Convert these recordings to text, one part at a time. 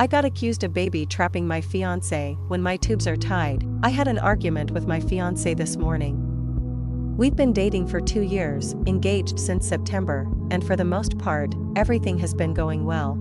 I got accused of baby trapping my fiancé when my tubes are tied. I had an argument with my fiancé this morning. We've been dating for 2 years, engaged since September, and for the most part, everything has been going well.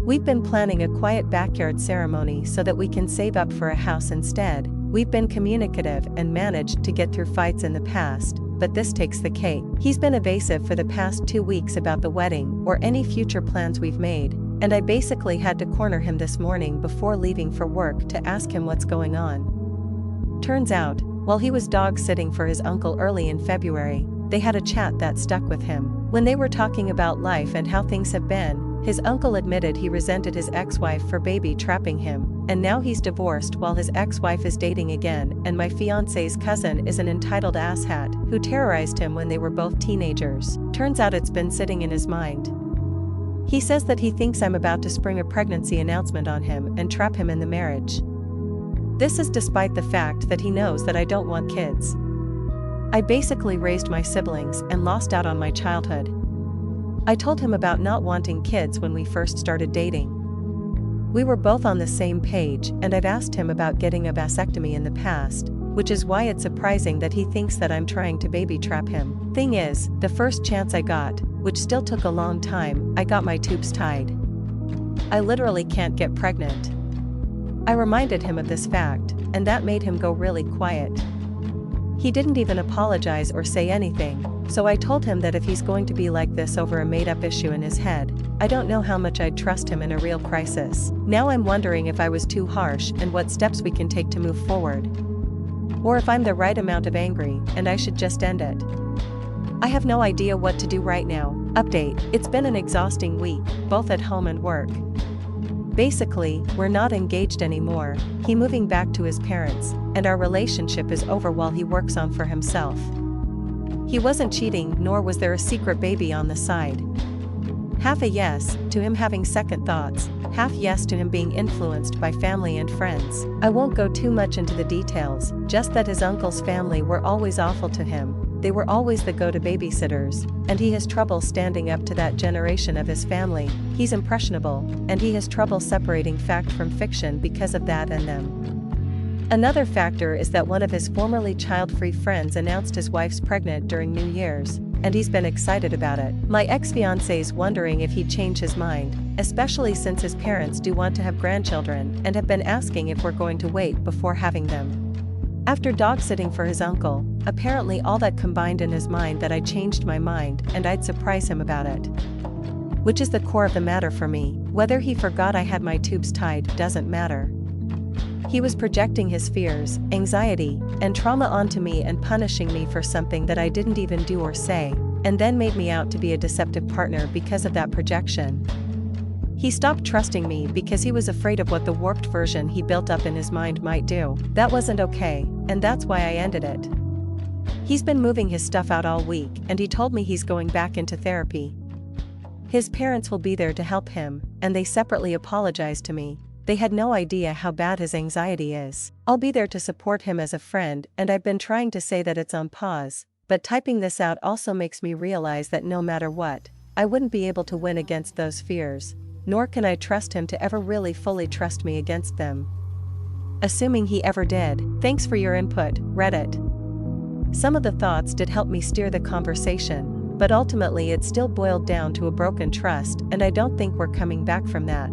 We've been planning a quiet backyard ceremony so that we can save up for a house instead. We've been communicative and managed to get through fights in the past, but this takes the cake. He's been evasive for the past 2 weeks about the wedding or any future plans we've made, and I basically had to corner him this morning before leaving for work to ask him what's going on. Turns out, while he was dog-sitting for his uncle early in February, they had a chat that stuck with him. When they were talking about life and how things have been, his uncle admitted he resented his ex-wife for baby trapping him, and now he's divorced while his ex-wife is dating again, and my fiancé's cousin is an entitled asshat who terrorized him when they were both teenagers. Turns out it's been sitting in his mind. He says that he thinks I'm about to spring a pregnancy announcement on him and trap him in the marriage. This is despite the fact that he knows that I don't want kids. I basically raised my siblings and lost out on my childhood. I told him about not wanting kids when we first started dating. We were both on the same page, and I've asked him about getting a vasectomy in the past, which is why it's surprising that he thinks that I'm trying to baby trap him. Thing is, the first chance I got, which still took a long time, I got my tubes tied. I literally can't get pregnant. I reminded him of this fact, and that made him go really quiet. He didn't even apologize or say anything, so I told him that if he's going to be like this over a made-up issue in his head, I don't know how much I'd trust him in a real crisis. Now I'm wondering if I was too harsh and what steps we can take to move forward. Or if I'm the right amount of angry and I should just end it. I have no idea what to do right now. Update: it's been an exhausting week, both at home and work. Basically, we're not engaged anymore, he moving back to his parents, and our relationship is over while he works on for himself. He wasn't cheating, nor was there a secret baby on the side. Half a yes to him having second thoughts, half yes to him being influenced by family and friends. I won't go too much into the details, just that his uncle's family were always awful to him. They were always the go-to babysitters, and he has trouble standing up to that generation of his family. He's impressionable, and he has trouble separating fact from fiction because of that and them. Another factor is that one of his formerly child-free friends announced his wife's pregnant during New Year's, and he's been excited about it. My ex-fiancé's wondering if he'd change his mind, especially since his parents do want to have grandchildren and have been asking if we're going to wait before having them. After dog-sitting for his uncle, apparently all that combined in his mind that I changed my mind and I'd surprise him about it. Which is the core of the matter for me. Whether he forgot I had my tubes tied doesn't matter. He was projecting his fears, anxiety, and trauma onto me and punishing me for something that I didn't even do or say, and then made me out to be a deceptive partner because of that projection. He stopped trusting me because he was afraid of what the warped version he built up in his mind might do. That wasn't okay, and that's why I ended it. He's been moving his stuff out all week, and he told me he's going back into therapy. His parents will be there to help him, and they separately apologized to me. They had no idea how bad his anxiety is. I'll be there to support him as a friend, and I've been trying to say that it's on pause, but typing this out also makes me realize that no matter what, I wouldn't be able to win against those fears. Nor can I trust him to ever really fully trust me against them. Assuming he ever did. Thanks for your input, Reddit. Some of the thoughts did help me steer the conversation, but ultimately it still boiled down to a broken trust, and I don't think we're coming back from that.